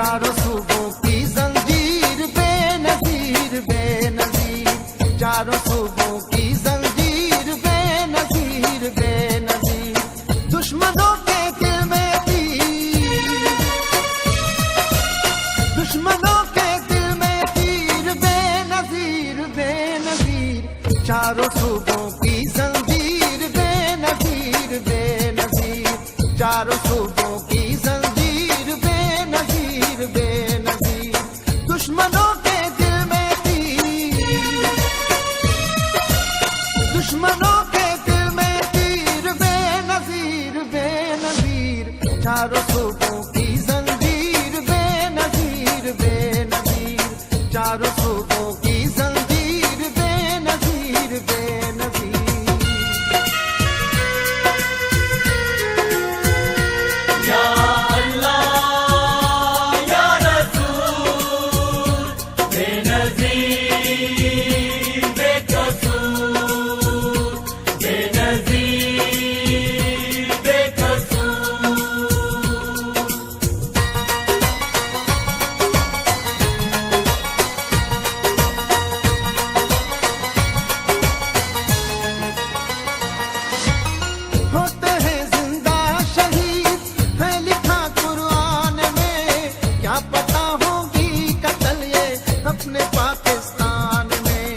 चारों सूबों की जंजीर बेनजीर बेनजीर, चारों सूबों की जंजीर बेनजीर बेनजीर। दुश्मनों के दिल में तीर, दुश्मनों के दिल में तीर बेनजीर बेनजीर, चारों सूबों की जंजीर बेनजीर बेनजीर, चारों सूबों की जंजीर बेनजीर बेनजीर। दुश्मनों के दिल में तीर, दुश्मनों के दिल में तीर बेनजीर बेनजीर, चारों सूबों की जंजीर बेनजीर बेनजीर, चारों सूबों की जंजीर बेनजीर बेनजीर। या अल्लाह या रसूल, बेनज़ीर बेकसूर, बेनज़ीर बेकसूर। होते हैं जिंदा शहीद है लिखा कुरान में, क्या पता होगी कत्ल ये अपने पाकिस्तान में।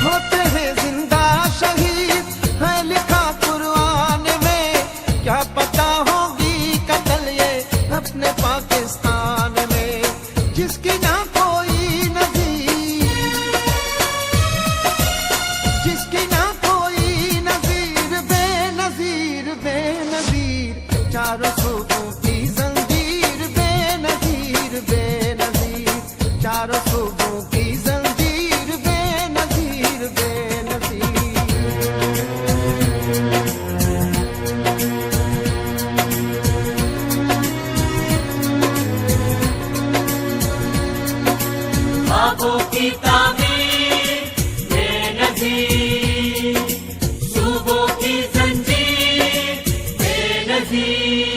होते हैं जिंदा शहीद है लिखा कुरान में, क्या पता होगी कत्ल ये अपने पाकिस्तान में। जिसकी ना कोई नजीर, जिसकी ना कोई नजीर बेनजीर बेनजीर, चारों सूबों की जंजीर बेनजीर बेनजीर, चारों सूबों की जंजीर बेनजीर बेनजीर। ख्वाबों की ताबीर बेनज़ीर, सूबों की जंजीर बेनज़ीर।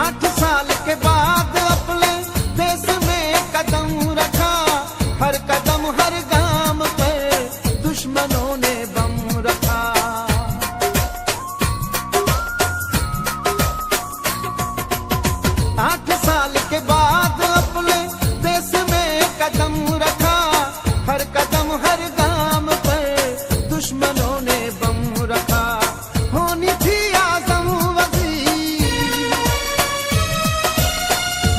आठ साल के बाद अपने देश में कदम रखा, हर कदम हर गाम पर दुश्मनों ने बम रखा। आठ साल के बाद अपने देश में कदम रखा, हर कदम हर गाम पर दुश्मनों ने बम रखा। होनी थी आज़म वज़ीर,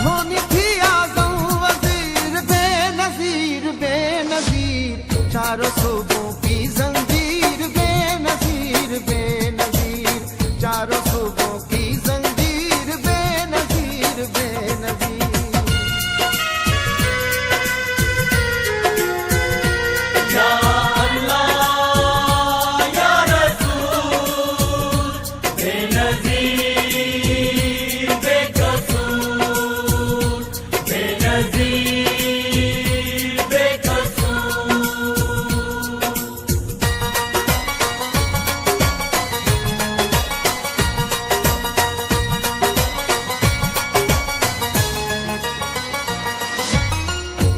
होनी थी आज़म वज़ीर बेनज़ीर बेनज़ीर, चारों सूबों की जंजीर बेनज़ीर बेनज़ीर, चारों सूबों की जंजीर बेनज़ीर बेनज़ीर। या अल्लाह या रसूल, बेनज़ीर बेकसूर, बेनज़ीर बेकसूर।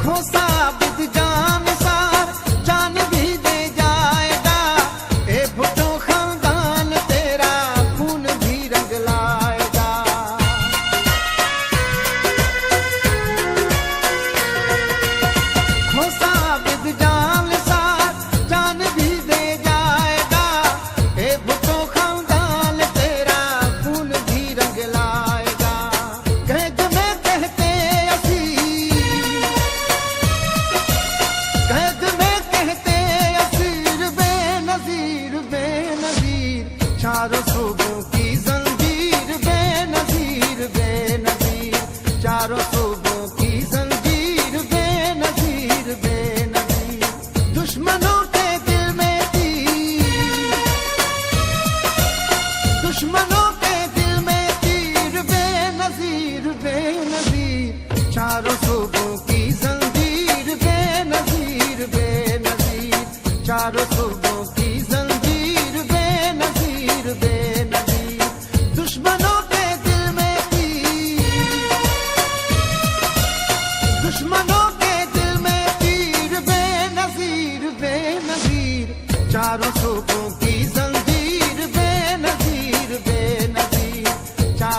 खोसा बिद जान सार जान भी दे जाएगा, ए भुट्टो खानदान तेरा खून भी रंग लाएगा। खोसा बिद जान सार जान भी दे जाएगा, ए भुट्टो खानदान तेरा खून भी रंग लाएगा। कैद में कहते असीर, कैद में कहते असीर बेनजीर बेनजीर, चारों सूबों की जंजीर बेनजीर बेनजीर, चारों सूबों की जंजीर बेनजीर बेनजीर। दुश्मनों के दिल में तीर, दुश्मनों के दिल में तीर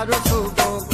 हजारों सूबों